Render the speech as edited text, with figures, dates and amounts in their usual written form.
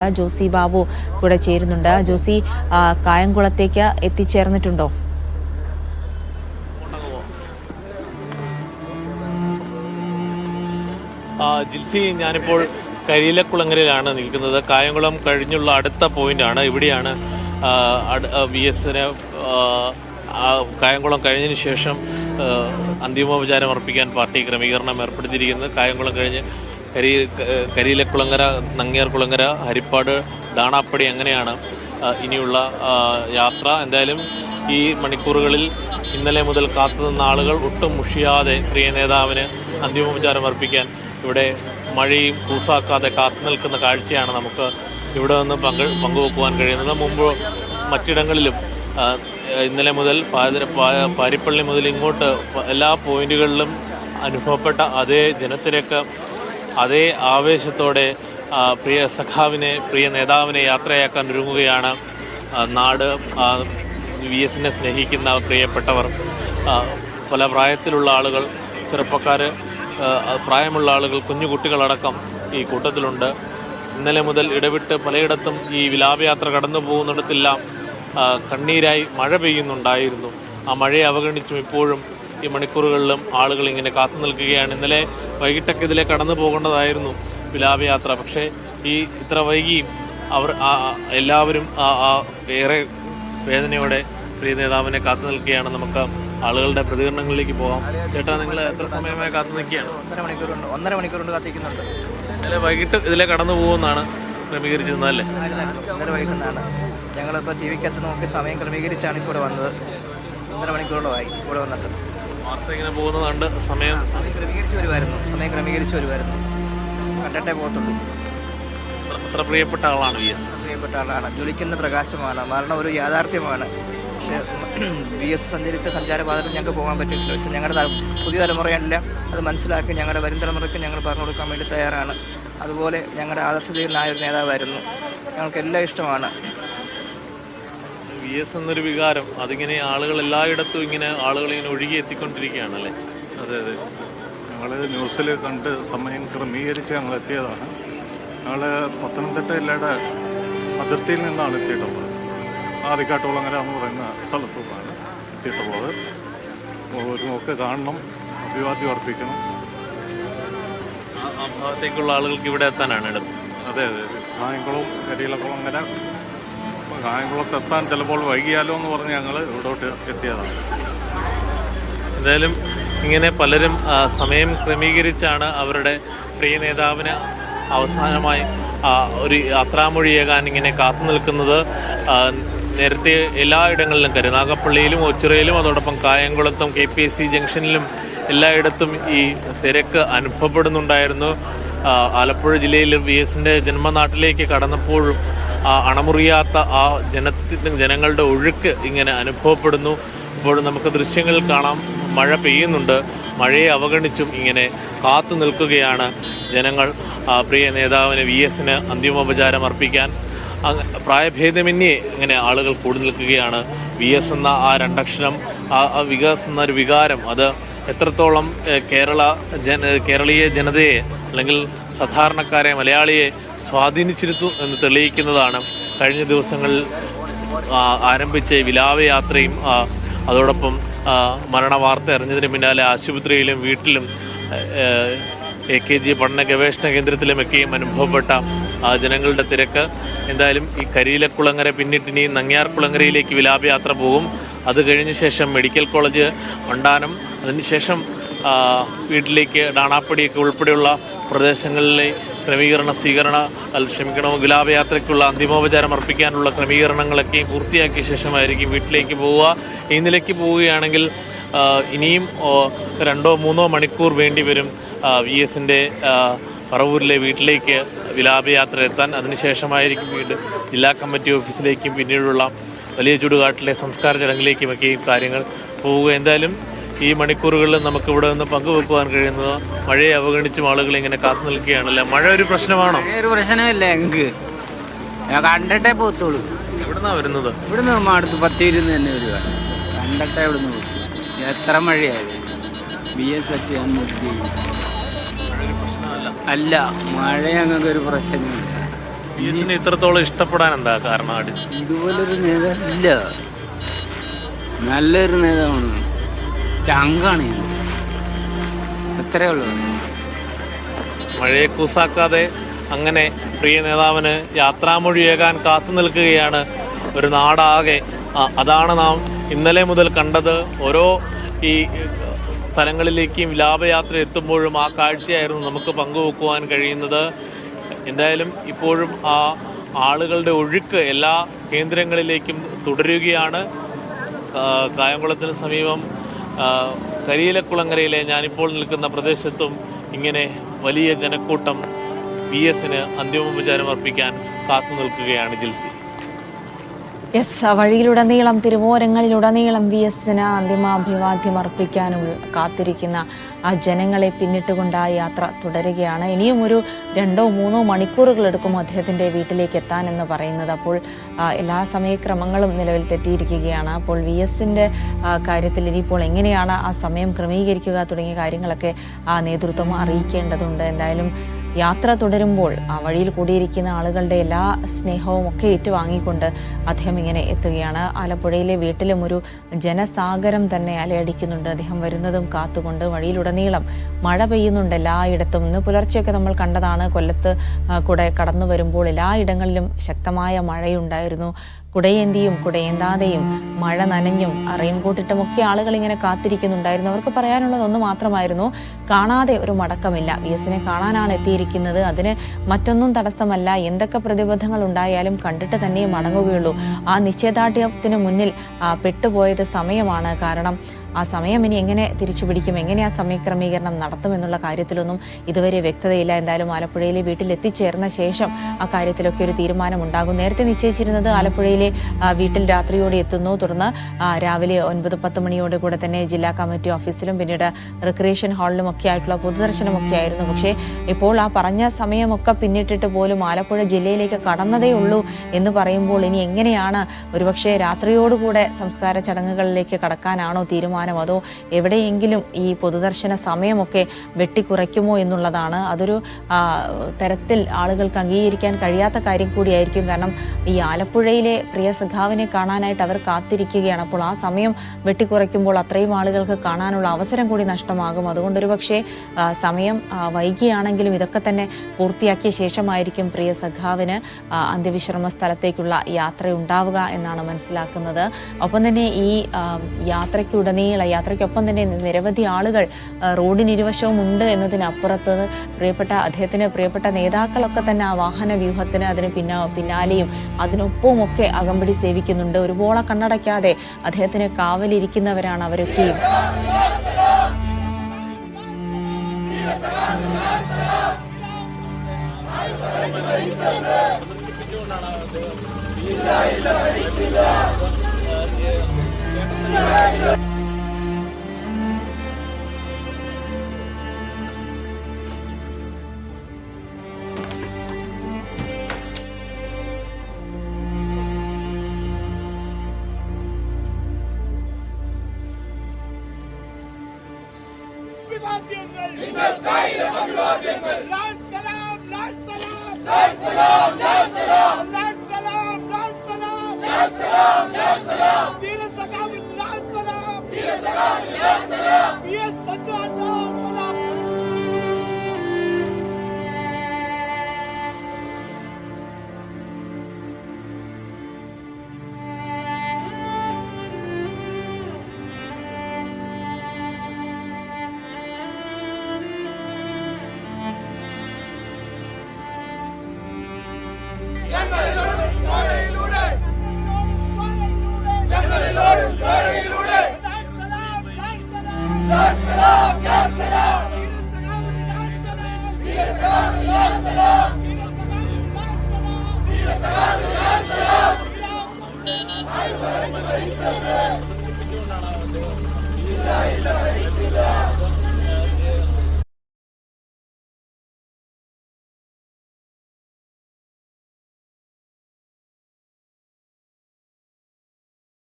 ജോസി ബാബു കൂടെ ചേരുന്നുണ്ട്. ജോസി, കായംകുളത്തേക്ക് എത്തിച്ചേർന്നിട്ടുണ്ടോ? ജിൽസി, ഞാനിപ്പോൾ കരിയിലക്കുളങ്ങരയിലാണ് നിൽക്കുന്നത്. കായംകുളം കഴിഞ്ഞുള്ള അടുത്ത പോയിന്റാണ്. ഇവിടെയാണ് VS-ന് കായംകുളം കഴിഞ്ഞതിന് ശേഷം അന്തിമോപചാരം അർപ്പിക്കാൻ പാർട്ടി ക്രമീകരണം ഏർപ്പെടുത്തിയിരിക്കുന്നത്. കായംകുളം കഴിഞ്ഞ് കരിയിലക്കുളങ്ങര, നങ്ങ്യാർകുളങ്ങര, ഹരിപ്പാട്, ദാണാപ്പടി അങ്ങനെയാണ് ഇനിയുള്ള യാത്ര. എന്തായാലും ഈ മണിക്കൂറുകളിൽ ഇന്നലെ മുതൽ കാത്തുനിന്ന ആളുകൾ ഒട്ടും മുഷിയാതെ പ്രിയ നേതാവിന് അന്തിമോപചാരം അർപ്പിക്കാൻ ഇവിടെ മഴയും കൂസാക്കാതെ കാത്തു നിൽക്കുന്ന കാഴ്ചയാണ് നമുക്ക് ഇവിടെ നിന്ന് പങ്കുവെക്കുവാൻ കഴിയുന്നത്. മുമ്പ് മറ്റിടങ്ങളിലും ഇന്നലെ മുതൽ പാരിപ്പള്ളി മുതൽ ഇങ്ങോട്ട് എല്ലാ പോയിന്റുകളിലും അനുഭവപ്പെട്ട അതേ ജനത്തിരക്ക്, അതേ ആവേശത്തോടെ പ്രിയ സഖാവിനെ, പ്രിയ നേതാവിനെ യാത്രയാക്കാൻ ഒരുങ്ങുകയാണ് നാട്. VS-നെ സ്നേഹിക്കുന്ന പ്രിയപ്പെട്ടവർ, പല പ്രായത്തിലുള്ള ആളുകൾ, ചെറുപ്പക്കാർ, പ്രായമുള്ള ആളുകൾ, കുഞ്ഞുകുട്ടികളടക്കം ഈ കൂട്ടത്തിലുണ്ട്. ഇന്നലെ മുതൽ ഇടവിട്ട് പലയിടത്തും ഈ വിലാപയാത്ര കടന്നു പോകുന്നിടത്തെല്ലാം കണ്ണീരായി മഴ പെയ്യുന്നുണ്ടായിരുന്നു. ആ മഴയെ അവഗണിച്ചും ഇപ്പോഴും ഈ മണിക്കൂറുകളിലും ആളുകൾ ഇങ്ങനെ കാത്തു നിൽക്കുകയാണ്. ഇന്നലെ വൈകിട്ടൊക്കെ ഇതിലെ കടന്നു പോകേണ്ടതായിരുന്നു വിലാപയാത്ര. പക്ഷേ ഈ ഇത്ര വൈകിയും അവർ എല്ലാവരും ഏറെ വേദനയോടെ പ്രിയ നേതാവിനെ കാത്തു നിൽക്കുകയാണ്. നമുക്ക് ആളുകളുടെ പ്രതികരണങ്ങളിലേക്ക് പോകാം. ചേട്ടാ, നിങ്ങൾ എത്ര സമയമായി കാത്തു നിൽക്കുകയാണ്? 1.5 മണിക്കൂർ കൊണ്ട് കാത്തിരിക്കുന്നുണ്ട്. ഇന്നലെ വൈകിട്ട് ഇതിലെ കടന്നു പോകുമെന്നാണ് ക്രമീകരിച്ചിരുന്നതല്ലേ? ഇന്നലെ വൈകിട്ടെന്നാണ്. ഞങ്ങളിപ്പോൾ TV-ക്കകത്ത് നോക്കി സമയം ക്രമീകരിച്ചാണ് ഇവിടെ വന്നത്. 1.5 മണിക്കൂറോളമായി ഇവിടെ വന്നിട്ട്. വാർത്ത ഇങ്ങനെ പോകുന്നതുകൊണ്ട് സമയം ക്രമീകരിച്ച് വരുമായിരുന്നു. കണ്ടിട്ടേ പോകത്തുള്ളൂ. അത്ര പ്രിയപ്പെട്ട ആളാണ് VS. പ്രിയപ്പെട്ട ആളാണ്. ജ്വലിക്കുന്ന പ്രകാശമാണ്. മരണം ഒരു യാഥാർത്ഥ്യമാണ്. പക്ഷേ VS സഞ്ചരിച്ച സഞ്ചാരപാതയിൽ ഞങ്ങൾക്ക് പോകാൻ പറ്റിയിട്ടില്ല. പക്ഷേ ഞങ്ങളുടെ പുതിയ തലമുറയെല്ലാം അത് മനസ്സിലാക്കി ഞങ്ങളുടെ വരും തലമുറയ്ക്ക് ഞങ്ങൾ പറഞ്ഞു കൊടുക്കാൻ വേണ്ടി തയ്യാറാണ്. അതുപോലെ ഞങ്ങളുടെ ആദർശധീരനായ ഒരു നേതാവായിരുന്നു. ഞങ്ങൾക്കെല്ലാം ഇഷ്ടമാണ്. VS എന്നൊരു വികാരം, അതിങ്ങനെ ആളുകൾ എല്ലായിടത്തും ഇങ്ങനെ ആളുകളിങ്ങനെ ഒഴുകി എത്തിക്കൊണ്ടിരിക്കുകയാണല്ലേ? അതെ അതെ, ഞങ്ങൾ ന്യൂസിൽ കണ്ട് സമയം ക്രമീകരിച്ച് ഞങ്ങൾ എത്തിയതാണ്. ഞങ്ങൾ പത്തനംതിട്ട ജില്ലയുടെ അതിർത്തിയിൽ നിന്നാണ് എത്തിയിട്ടുള്ളത്. ആദിക്കാട്ടുകുളങ്ങര എന്ന് പറയുന്ന സ്ഥലത്തുനിന്നാണ് എത്തിയിട്ടുള്ളത്. ഒരു നോക്ക് കാണണം, അഭിവാദ്യം അർപ്പിക്കണം. ആ ഭാഗത്തേക്കുള്ള ആളുകൾക്ക് ഇവിടെ എത്താനാണ് ഇടം. അതെ അതെ, കായംകുളം, കരിയിലക്കുളങ്ങര, കായംകുളത്തെത്താൻ ചിലപ്പോൾ വൈകിയാലോ എന്ന് പറഞ്ഞ് ഞങ്ങൾ ഇവിടോട്ട് എത്തിയതാണ്. എന്തായാലും ഇങ്ങനെ പലരും സമയം ക്രമീകരിച്ചാണ് അവരുടെ പ്രിയ നേതാവിന് അവസാനമായി ഒരു യാത്രാമൊഴിയേകാൻ ഇങ്ങനെ കാത്തു നിൽക്കുന്നത്. നേരത്തെ എല്ലായിടങ്ങളിലും, കരുനാഗപ്പള്ളിയിലും ഒച്ചിറയിലും അതോടൊപ്പം കായംകുളത്തും KPSC ജംഗ്ഷനിലും എല്ലായിടത്തും ഈ തിരക്ക് അനുഭവപ്പെടുന്നുണ്ടായിരുന്നു. ആലപ്പുഴ ജില്ലയിൽ VS-ന്റെ ജന്മനാട്ടിലേക്ക് കടന്നപ്പോഴും അണമുറിയാത്ത ആ ജനങ്ങളുടെ ഒഴുക്ക് ഇങ്ങനെ അനുഭവപ്പെടുന്നു. ഇപ്പോൾ നമുക്ക് ദൃശ്യങ്ങളിൽ കാണാം, മഴ പെയ്യുന്നുണ്ട്. മഴയെ അവഗണിച്ചും ഇങ്ങനെ കാത്തു നിൽക്കുകയാണ് ജനങ്ങൾ പ്രിയ നേതാവിന്, VS-ന് അന്തിമോപചാരം അർപ്പിക്കാൻ. പ്രായഭേദമന്യേ ഇങ്ങനെ ആളുകൾ കൂടി നിൽക്കുകയാണ്. VS എന്ന ആ രണ്ടക്ഷരം, ആ വികാസ് എന്നൊരു വികാരം, അത് എത്രത്തോളം കേരളീയ ജനതയെ അല്ലെങ്കിൽ സാധാരണക്കാരെ, മലയാളിയെ സ്വാധീനിച്ചിരുന്നു എന്ന് തെളിയിക്കുന്നതാണ് കഴിഞ്ഞ ദിവസങ്ങളിൽ ആരംഭിച്ച വിലാപയാത്രയും അതോടൊപ്പം മരണവാർത്ത അറിഞ്ഞതിന് പിന്നാലെ ആശുപത്രിയിലും വീട്ടിലും AKG പഠന ഗവേഷണ കേന്ദ്രത്തിലുമൊക്കെയും അനുഭവപ്പെട്ട ജനങ്ങളുടെ തിരക്ക്. എന്തായാലും ഈ കരിയിലക്കുളങ്ങര പിന്നിട്ടിനി നങ്ങ്യാർകുളങ്ങരയിലേക്ക് വിലാപയാത്ര പോകും. അത് കഴിഞ്ഞ ശേഷം മെഡിക്കൽ കോളേജ്, വണ്ടാനം, അതിനുശേഷം വീട്ടിലേക്ക് ഡാണാപ്പടിയൊക്കെ ഉൾപ്പെടെയുള്ള പ്രദേശങ്ങളിലെ വിലാപയാത്രയ്ക്കുള്ള അന്തിമോപചാരം അർപ്പിക്കാനുള്ള ക്രമീകരണങ്ങളൊക്കെ പൂർത്തിയാക്കിയ ശേഷമായിരിക്കും വീട്ടിലേക്ക് പോവുക. ഈ നിലയ്ക്ക് പോവുകയാണെങ്കിൽ ഇനിയും 2-3 മണിക്കൂർ വേണ്ടി വരും VS-ന്റെ പറവൂരിലെ വീട്ടിലേക്ക് വിലാപയാത്ര എത്താൻ. അതിനുശേഷമായിരിക്കും വീണ്ടും ജില്ലാ കമ്മിറ്റി ഓഫീസിലേക്കും പിന്നീടുള്ള വലിയ ചുടുകാട്ടിലെ സംസ്കാര ചടങ്ങിലേക്കുമൊക്കെ കാര്യങ്ങൾ പോവുക. എന്തായാലും ഈ മണിക്കൂറുകളിൽ നമുക്ക് ഇവിടെ നിന്ന് പങ്കുവെക്കുവാൻ കഴിയുന്നത് മഴയെ അവഗണിച്ചും ആളുകൾ ഇങ്ങനെ കാത്തു നിൽക്കുകയാണല്ലേ? മഴ ഒരു പ്രശ്നമാണോ? ഒരു പ്രശ്നമില്ല, ഞങ്ങൾക്ക് കണ്ടിട്ടേ പോത്തുള്ളൂ. എവിടുന്നാ വരുന്നത്? ഇവിടുന്ന് അടുത്ത് 10-20 തന്നെ വരുക. കണ്ടിട്ടേ ഇവിടുന്ന് പോത്തു. എത്ര മഴയായത്. VS അല്ല, മഴ ഞങ്ങൾക്ക് ഒരു പ്രശ്നമില്ല. വി എസിനെ ഇത്രത്തോളം ഇഷ്ടപ്പെടാൻ എന്താ കാരണം? ഇതുപോലൊരു നേതാവ് ഇല്ല. നല്ലൊരു നേതാവാണ്, ചങ്കാണ്. അത്രേ ഉള്ളൂ. മഴയെ കൂസാക്കാതെ അങ്ങനെ പ്രിയ നേതാവിന് യാത്രാമൊഴിയേകാൻ കാത്തു നിൽക്കുകയാണ് ഒരു നാടാകെ. അതാണ് നാം ഇന്നലെ മുതൽ കണ്ടത്. ഓരോ ഈ സ്ഥലങ്ങളിലേക്കും വിലാപയാത്ര എത്തുമ്പോഴും ആ കാഴ്ചയായിരുന്നു നമുക്ക് പങ്കുവെക്കുവാൻ കഴിയുന്നത്. എന്തായാലും ഇപ്പോഴും ആ ആളുകളുടെ ഒഴുക്ക് എല്ലാ കേന്ദ്രങ്ങളിലേക്കും തുടരുകയാണ്. കായംകുളത്തിന് സമീപം കരിയിലക്കുളങ്ങരയിലെ ഞാനിപ്പോൾ നിൽക്കുന്ന പ്രദേശത്തും ഇങ്ങനെ വലിയ ജനക്കൂട്ടം വി എസിന് അന്തിമോപചാരം അർപ്പിക്കാൻ കാത്തു നിൽക്കുകയാണ്. ജിൽസി. വഴിയിലുടനീളം തിരുവോരങ്ങളിലുടനീളം വി എസിന് അന്തിമാഭിവാദ്യം അർപ്പിക്കാനും കാത്തിരിക്കുന്ന ആ ജനങ്ങളെ പിന്നിട്ടുകൊണ്ട് ആ യാത്ര തുടരുകയാണ്. ഇനിയും ഒരു 2-3 മണിക്കൂറുകൾ എടുക്കും അദ്ദേഹത്തിൻ്റെ വീട്ടിലേക്ക് എത്താനെന്ന് പറയുന്നത്. അപ്പോൾ എല്ലാ സമയക്രമങ്ങളും നിലവിൽ തെറ്റിയിരിക്കുകയാണ്. അപ്പോൾ വി എസിൻ്റെ കാര്യത്തിൽ ഇനിയിപ്പോൾ എങ്ങനെയാണ് ആ സമയം ക്രമീകരിക്കുക തുടങ്ങിയ കാര്യങ്ങളൊക്കെ ആ നേതൃത്വം അറിയിക്കേണ്ടതുണ്ട്. എന്തായാലും യാത്ര തുടരുമ്പോൾ ആ വഴിയിൽ കൂടിയിരിക്കുന്ന ആളുകളുടെ എല്ലാ സ്നേഹവും ഒക്കെ ഏറ്റുവാങ്ങിക്കൊണ്ട് അദ്ദേഹം ഇങ്ങനെ എത്തുകയാണ്. ആലപ്പുഴയിലെ വീട്ടിലും ഒരു ജനസാഗരം തന്നെ അലയടിക്കുന്നുണ്ട്. അദ്ദേഹം വരുന്നതും കാത്തുകൊണ്ട് വഴിയിലുടനീളം മഴ പെയ്യുന്നുണ്ട് എല്ലായിടത്തും. ഇന്ന് പുലർച്ചെയൊക്കെ നമ്മൾ കണ്ടതാണ്. കൊല്ലത്ത് കൂടെ കടന്നു വരുമ്പോൾ എല്ലായിടങ്ങളിലും ശക്തമായ മഴയുണ്ടായിരുന്നു. കുടയേന്തിയും കുടയേന്താതെയും മഴ നനഞ്ഞും റെയിൻകോട്ടിട്ടുമൊക്കെ ആളുകൾ ഇങ്ങനെ കാത്തിരിക്കുന്നുണ്ടായിരുന്നു. അവർക്ക് പറയാനുള്ളത് ഒന്ന് മാത്രമായിരുന്നു, കാണാതെ ഒരു മടക്കമില്ല. വി എസിനെ കാണാനാണ് എത്തിയിരിക്കുന്നത്, അതിന് മറ്റൊന്നും തടസ്സമല്ല. എന്തൊക്കെ പ്രതിബന്ധങ്ങൾ ഉണ്ടായാലും കണ്ടിട്ട് തന്നെ മടങ്ങുകയുള്ളൂ. ആ നിശ്ചയദാർഢ്യത്തിന് മുന്നിൽ പെട്ടുപോയത് സമയമാണ്. കാരണം ആ സമയം ഇനി എങ്ങനെ തിരിച്ചു പിടിക്കും, എങ്ങനെ ആ സമയക്രമീകരണം നടത്തുമെന്നുള്ള കാര്യത്തിലൊന്നും ഇതുവരെ വ്യക്തതയില്ല. എന്തായാലും ആലപ്പുഴയിലെ വീട്ടിൽ എത്തിച്ചേർന്ന ശേഷം ആ കാര്യത്തിലൊക്കെ ഒരു തീരുമാനമുണ്ടാകും. നേരത്തെ നിശ്ചയിച്ചിരുന്നത് ആലപ്പുഴയിലെ വീട്ടിൽ രാത്രിയോടെ എത്തുന്നു, തുടർന്ന് രാവിലെ 9-10 മണിയോടെ കൂടെ തന്നെ ജില്ലാ കമ്മിറ്റി ഓഫീസിലും പിന്നീട് റിക്രിയേഷൻ ഹാളിലും ഒക്കെ ആയിട്ടുള്ള പൊതുദർശനമൊക്കെ ആയിരുന്നു. പക്ഷേ ഇപ്പോൾ ആ പറഞ്ഞ സമയമൊക്കെ പിന്നിട്ടിട്ട് പോലും ആലപ്പുഴ ജില്ലയിലേക്ക് കടന്നതേ ഉള്ളൂ എന്ന് പറയുമ്പോൾ ഇനി എങ്ങനെയാണ് ഒരുപക്ഷെ രാത്രിയോടുകൂടെ സംസ്കാര ചടങ്ങുകളിലേക്ക് കടക്കാനാണോ തീരുമാനം, അതോ എവിടെയെങ്കിലും ഈ പൊതുദർശന സമയമൊക്കെ വെട്ടിക്കുറയ്ക്കുമോ എന്നുള്ളതാണ്. അതൊരു തരത്തിൽ ആളുകൾക്ക് അംഗീകരിക്കാൻ കഴിയാത്ത കാര്യം കൂടിയായിരിക്കും. കാരണം ഈ ആലപ്പുഴയിലെ പ്രിയ സഖാവിനെ കാണാനായിട്ട് അവർ കാത്തിരിക്കുകയാണ്. അപ്പോൾ ആ സമയം വെട്ടിക്കുറയ്ക്കുമ്പോൾ അത്രയും ആളുകൾക്ക് കാണാനുള്ള അവസരം കൂടി നഷ്ടമാകും. അതുകൊണ്ടൊരു പക്ഷേ സമയം വൈകിയാണെങ്കിലും ഇതൊക്കെ തന്നെ പൂർത്തിയാക്കിയ ശേഷമായിരിക്കും പ്രിയ സഖാവിന് അന്ത്യവിശ്രമ സ്ഥലത്തേക്കുള്ള യാത്രയുണ്ടാവുക എന്നാണ് മനസ്സിലാക്കുന്നത്. ഒപ്പം തന്നെ ഈ യാത്രയ്ക്കൊപ്പം തന്നെ നിരവധി ആളുകൾ റോഡിനിരുവശവും ഉണ്ട് എന്നതിനപ്പുറത്ത് അദ്ദേഹത്തിന് പ്രിയപ്പെട്ട നേതാക്കളൊക്കെ തന്നെ ആ വാഹന വ്യൂഹത്തിന് അതിന് പിന്നാലെയും അതിനൊപ്പവുമൊക്കെ അകമ്പടി സേവിക്കുന്നുണ്ട്. ഒരുപോലെ കണ്ണടയ്ക്കാതെ അദ്ദേഹത്തിന് കാവലിരിക്കുന്നവരാണ് അവരൊക്കെയും. അഭിവാദ്യങ്ങൾ